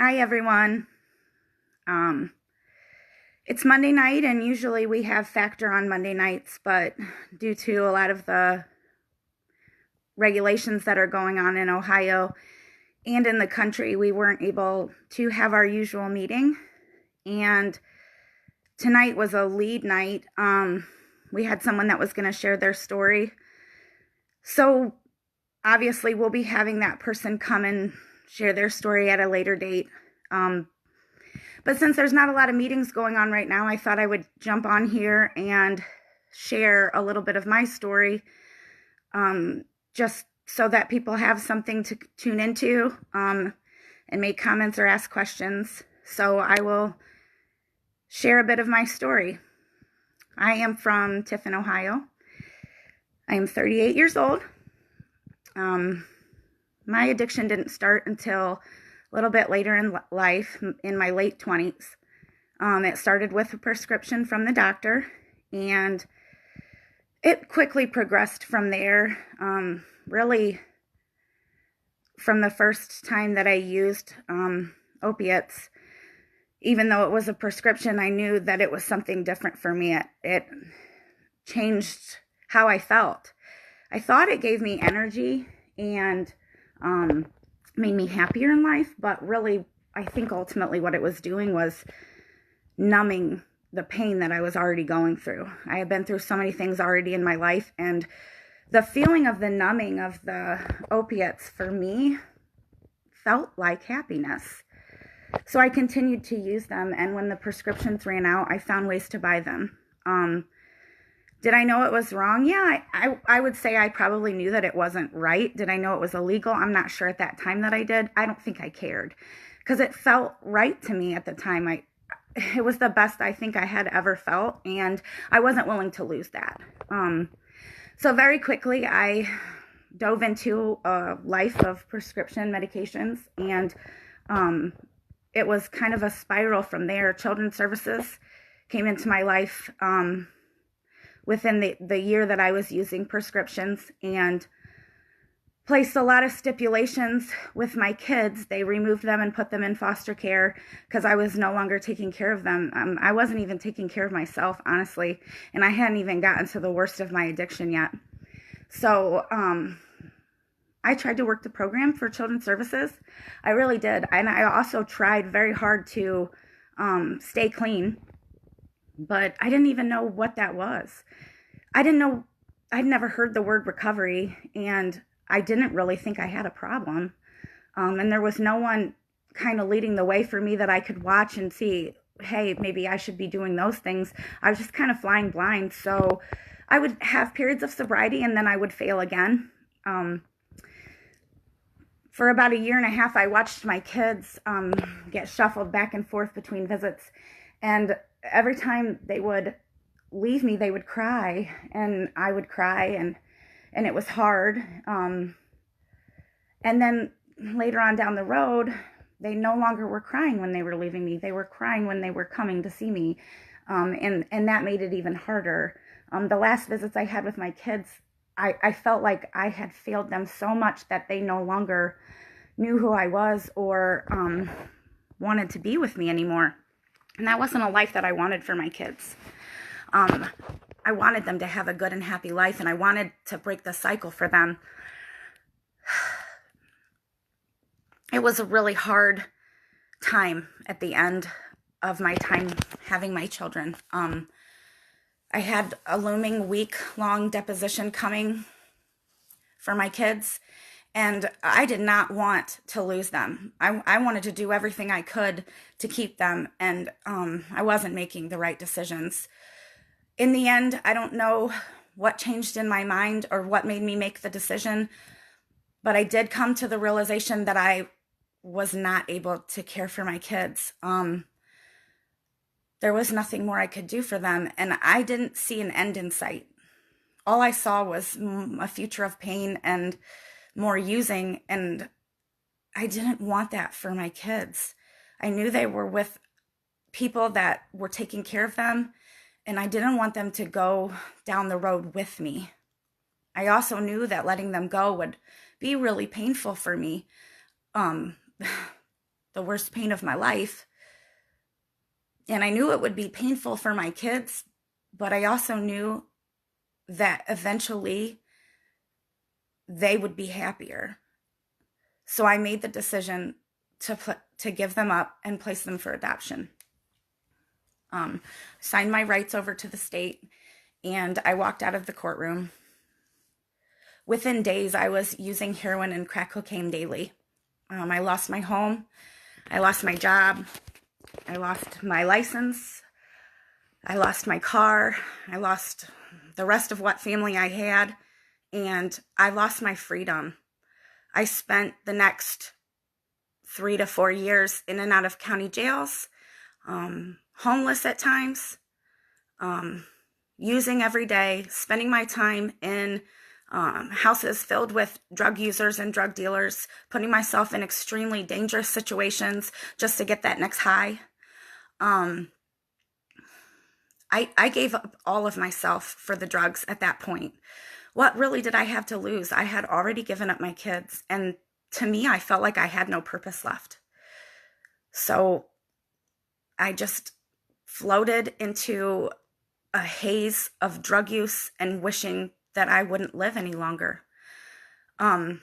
Hi, everyone. Um, it's Monday night, and usually we have Factor on Monday nights, but due to a lot of the regulations that are going on in Ohio and in the country, we weren't able to have our usual meeting. And tonight was a lead night. We had someone that was going to share their story. So obviously, we'll be having that person come and share their story at a later date. But since there's not a lot of meetings going on right now, I thought I would jump on here and share a little bit of my story, just so that people have something to tune into, and make comments or ask questions. So I will share a bit of my story. I am from Tiffin, Ohio. I am 38 years old. My addiction didn't start until a little bit later in life, in my late 20s. It started with a prescription from the doctor, and it quickly progressed from there. Really, from the first time that I used opiates, even though it was a prescription, I knew that it was something different for me. It changed how I felt. I thought it gave me energy and made me happier in life, but really, I think ultimately what it was doing was numbing the pain that I was already going through. I had been through so many things already in my life, and the feeling of the numbing of the opiates for me felt like happiness. So I continued to use them, and when the prescriptions ran out, I found ways to buy them. Did I know it was wrong? Yeah, I would say I probably knew that it wasn't right. Did I know it was illegal? I'm not sure at that time that I did. I don't think I cared, because it felt right to me at the time. It was the best I think I had ever felt, and I wasn't willing to lose that. So very quickly, I dove into a life of prescription medications, and it was kind of a spiral from there. Children's Services came into my life within the year that I was using prescriptions, and placed a lot of stipulations with my kids. They removed them and put them in foster care because I was no longer taking care of them. I wasn't even taking care of myself, honestly, and I hadn't even gotten to the worst of my addiction yet. So I tried to work the program for Children's Services. I really did. And I also tried very hard to stay clean, but I didn't even know what that was. I didn't know, I'd never heard the word recovery, and I didn't really think I had a problem. And there was no one kind of leading the way for me that I could watch and see, hey, maybe I should be doing those things. I was just kind of flying blind. So I would have periods of sobriety, and then I would fail again. For about a year and a half, I watched my kids get shuffled back and forth between visits. And every time they would leave me, they would cry, and I would cry, and it was hard. And then later on down the road, they no longer were crying when they were leaving me. They were crying when they were coming to see me. And that made it even harder. The last visits I had with my kids, I felt like I had failed them so much that they no longer knew who I was or wanted to be with me anymore. And that wasn't a life that I wanted for my kids. I wanted them to have a good and happy life, and I wanted to break the cycle for them. It was a really hard time at the end of my time having my children. I had a looming week-long deposition coming for my kids, and I did not want to lose them. I wanted to do everything I could to keep them, and I wasn't making the right decisions. In the end, I don't know what changed in my mind or what made me make the decision, but I did come to the realization that I was not able to care for my kids. There was nothing more I could do for them, and I didn't see an end in sight. All I saw was a future of pain and more using, and I didn't want that for my kids. I knew they were with people that were taking care of them, and I didn't want them to go down the road with me. I also knew that letting them go would be really painful for me. the worst pain of my life. And I knew it would be painful for my kids, but I also knew that eventually they would be happier. So I made the decision to give them up and place them for adoption. Signed my rights over to the state, and I walked out of the courtroom. Within days, I was using heroin and crack cocaine daily. I lost my home. I lost my job. I lost my license. I lost my car. I lost the rest of what family I had. And I lost my freedom. I spent the next 3 to 4 years in and out of county jails, homeless at times, using every day, spending my time in houses filled with drug users and drug dealers, putting myself in extremely dangerous situations just to get that next high. I gave up all of myself for the drugs at that point. What really did I have to lose? I had already given up my kids, and to me, I felt like I had no purpose left. So I just floated into a haze of drug use and wishing that I wouldn't live any longer. In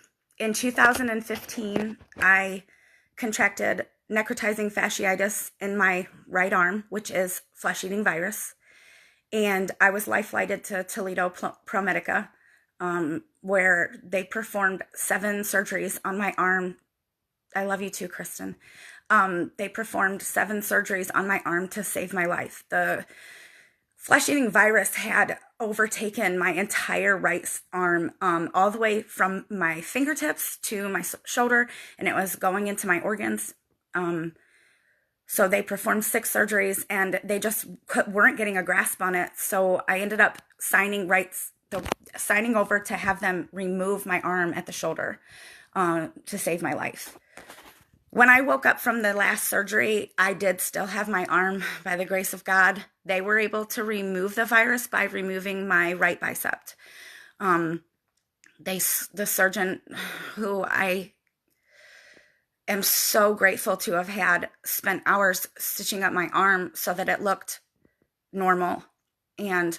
2015, I contracted necrotizing fasciitis in my right arm, which is flesh-eating virus. And I was life-flighted to Toledo ProMedica, where they performed 7 surgeries on my arm. I love you too, Kristen. They performed 7 surgeries on my arm to save my life. The flesh-eating virus had overtaken my entire right arm, all the way from my fingertips to my shoulder, and it was going into my organs. So they performed 6 surgeries, and they just weren't getting a grasp on it. So I ended up signing over to have them remove my arm at the shoulder to save my life. When I woke up from the last surgery, I did still have my arm. By the grace of God, they were able to remove the virus by removing my right bicep. The surgeon, who I am so grateful to have had, spent hours stitching up my arm so that it looked normal. And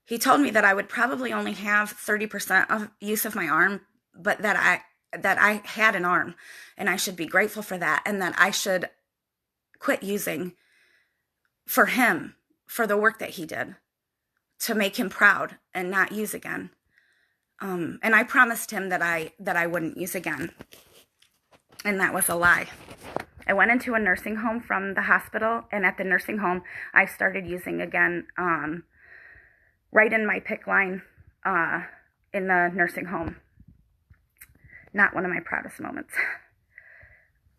he told me that I would probably only have 30% of use of my arm, but that I had an arm, and I should be grateful for that, and that I should quit using for him, for the work that he did, to make him proud and not use again. And I promised him that I wouldn't use again. And that was a lie. I went into a nursing home from the hospital, and at the nursing home, I started using again, right in my PICC line in the nursing home. Not one of my proudest moments.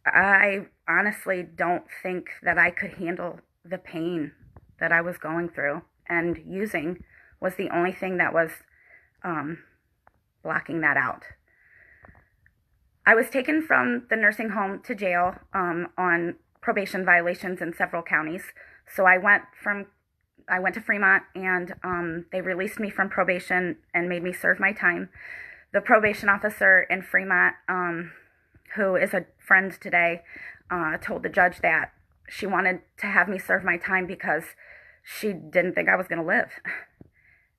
I honestly don't think that I could handle the pain that I was going through, and using was the only thing that was blocking that out. I was taken from the nursing home to jail on probation violations in several counties. So I went to Fremont, and they released me from probation and made me serve my time. The probation officer in Fremont, who is a friend today, told the judge that she wanted to have me serve my time because she didn't think I was going to live.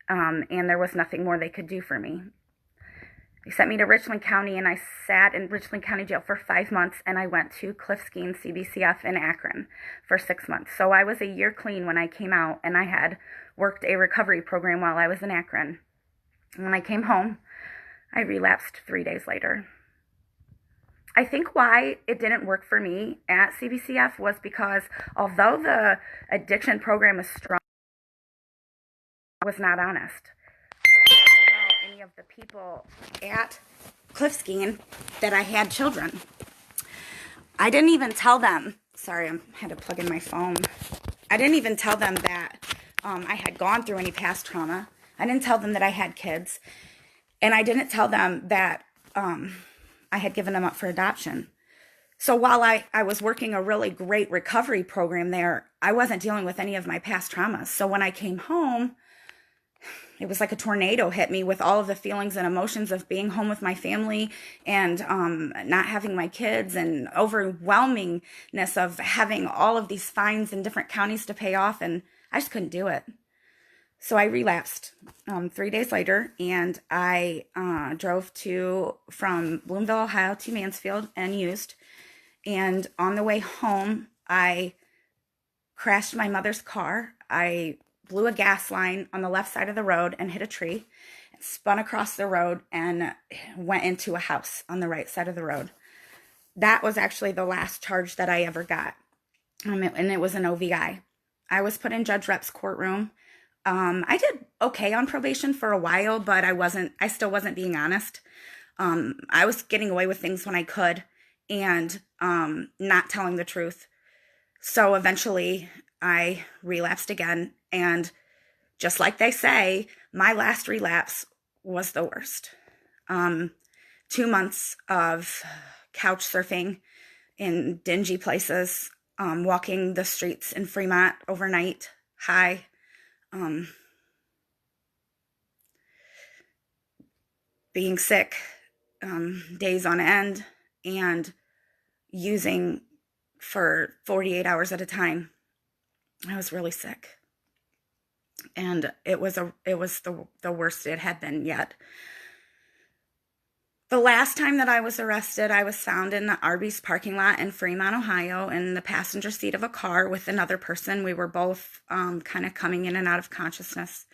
And there was nothing more they could do for me. They sent me to Richland County, and I sat in Richland County Jail for 5 months, and I went to Cliff Skeen CBCF in Akron for 6 months. So I was a year clean when I came out, and I had worked a recovery program while I was in Akron. And when I came home, I relapsed 3 days later. I think why it didn't work for me at CBCF was because although the addiction program is strong, I was not honest. Any of the people at Cliff Skeen that I had children. I didn't even tell them, sorry, I had to plug in my phone. I didn't even tell them that I had gone through any past trauma. I didn't tell them that I had kids. And I didn't tell them that I had given them up for adoption. So while I was working a really great recovery program there, I wasn't dealing with any of my past traumas. So when I came home, it was like a tornado hit me with all of the feelings and emotions of being home with my family and not having my kids and overwhelmingness of having all of these fines in different counties to pay off. And I just couldn't do it. So I relapsed 3 days later, and I drove from Bloomville, Ohio to Mansfield and used. And on the way home, I crashed my mother's car. I blew a gas line on the left side of the road and hit a tree, spun across the road, and went into a house on the right side of the road. That was actually the last charge that I ever got, and it was an OVI. I was put in Judge Rep's courtroom. I did okay on probation for a while, but I still wasn't being honest. I was getting away with things when I could and not telling the truth. So eventually I relapsed again. And just like they say, my last relapse was the worst. 2 months of couch surfing in dingy places, walking the streets in Fremont overnight, high, being sick, days on end, and using for 48 hours at a time. I was really sick. And it was the worst it had been yet. The last time that I was arrested, I was found in the Arby's parking lot in Fremont, Ohio, in the passenger seat of a car with another person. We were both kind of coming in and out of consciousness.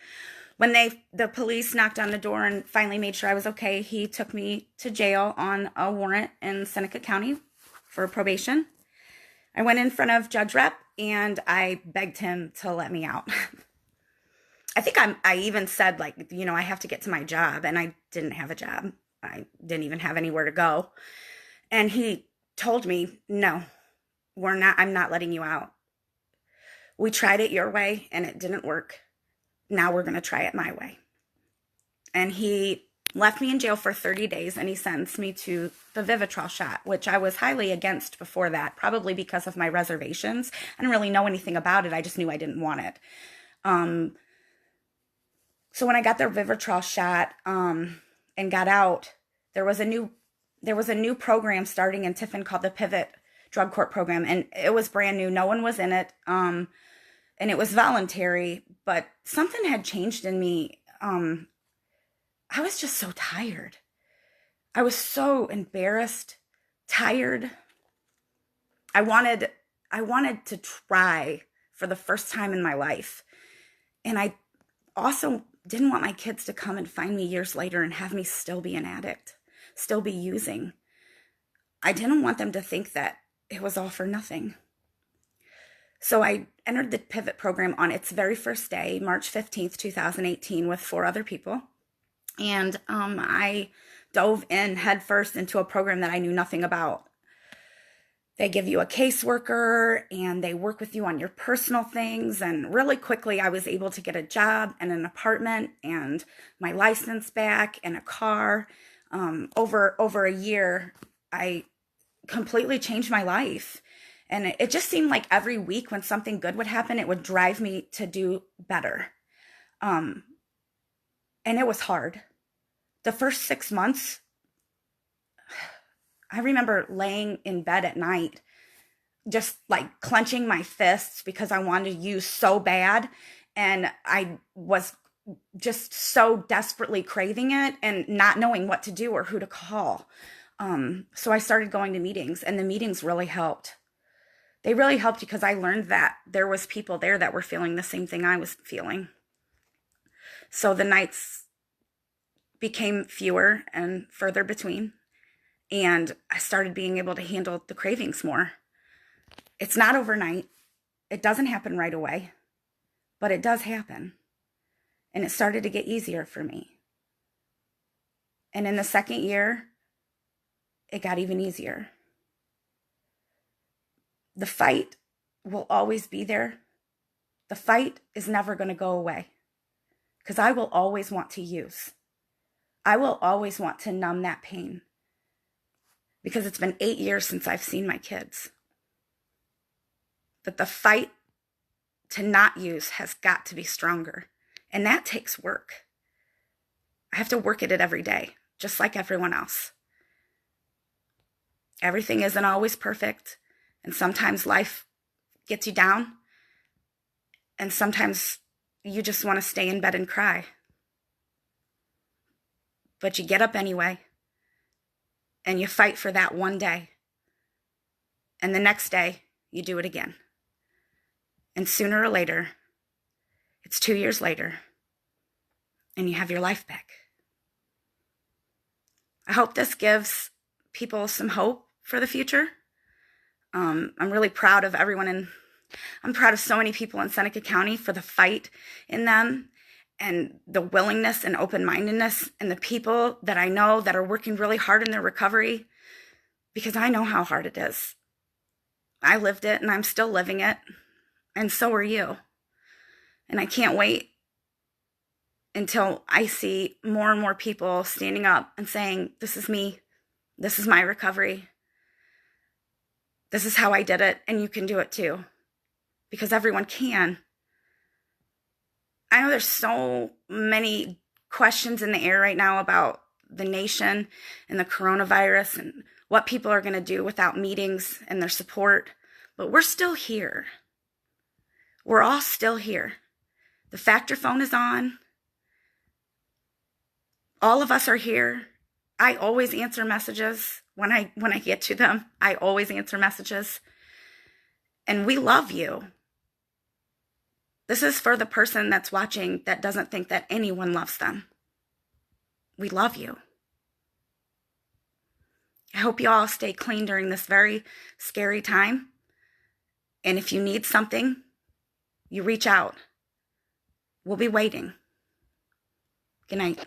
When the police knocked on the door and finally made sure I was okay, he took me to jail on a warrant in Seneca County for probation. I went in front of Judge Rep and I begged him to let me out. I think I even said, like, I have to get to my job, and I didn't have a job. I didn't even have anywhere to go. And he told me, no, I'm not letting you out. We tried it your way and it didn't work. Now we're going to try it my way. And he left me in jail for 30 days and he sentenced me to the Vivitrol shot, which I was highly against before that, probably because of my reservations. I didn't really know anything about it. I just knew I didn't want it. So when I got the Vivitrol shot and got out, there was a new program starting in Tiffin called the Pivot Drug Court Program, and it was brand new. No one was in it, and it was voluntary. But something had changed in me. I was just so tired. I was so embarrassed, tired. I wanted to try for the first time in my life, and I also didn't want my kids to come and find me years later and have me still be an addict, still be using. I didn't want them to think that it was all for nothing. So I entered the Pivot program on its very first day, March 15th, 2018, with 4 other people. And I dove in headfirst into a program that I knew nothing about. They give you a caseworker and they work with you on your personal things. And really quickly, I was able to get a job and an apartment and my license back and a car. Over a year, I completely changed my life. And it just seemed like every week when something good would happen, it would drive me to do better. And it was hard. The first 6 months, I remember laying in bed at night, just like clenching my fists because I wanted to use so bad. And I was just so desperately craving it and not knowing what to do or who to call. So I started going to meetings, and the meetings really helped. They really helped because I learned that there was people there that were feeling the same thing I was feeling. So the nights became fewer and further between. And I started being able to handle the cravings more. It's not overnight. It doesn't happen right away, but it does happen. And it started to get easier for me. And in the second year, it got even easier. The fight will always be there. The fight is never going to go away because I will always want to use. I will always want to numb that pain. Because it's been 8 years since I've seen my kids. But the fight to not use has got to be stronger. And that takes work. I have to work at it every day, just like everyone else. Everything isn't always perfect, and sometimes life gets you down, and sometimes you just want to stay in bed and cry. But you get up anyway, and you fight for that one day, and the next day, you do it again. And sooner or later, it's 2 years later, and you have your life back. I hope this gives people some hope for the future. I'm really proud of everyone, I'm proud of so many people in Seneca County for the fight in them and the willingness and open-mindedness, and the people that I know that are working really hard in their recovery, because I know how hard it is. I lived it and I'm still living it, and so are you. And I can't wait until I see more and more people standing up and saying, this is me, this is my recovery, this is how I did it, and you can do it too. Because everyone can. I know there's so many questions in the air right now about the nation and the coronavirus and what people are going to do without meetings and their support, but we're still here. We're all still here. The Factor phone is on. All of us are here. I always answer messages when I get to them. I always answer messages. And we love you. This is for the person that's watching that doesn't think that anyone loves them. We love you. I hope you all stay clean during this very scary time. And if you need something, you reach out. We'll be waiting. Good night.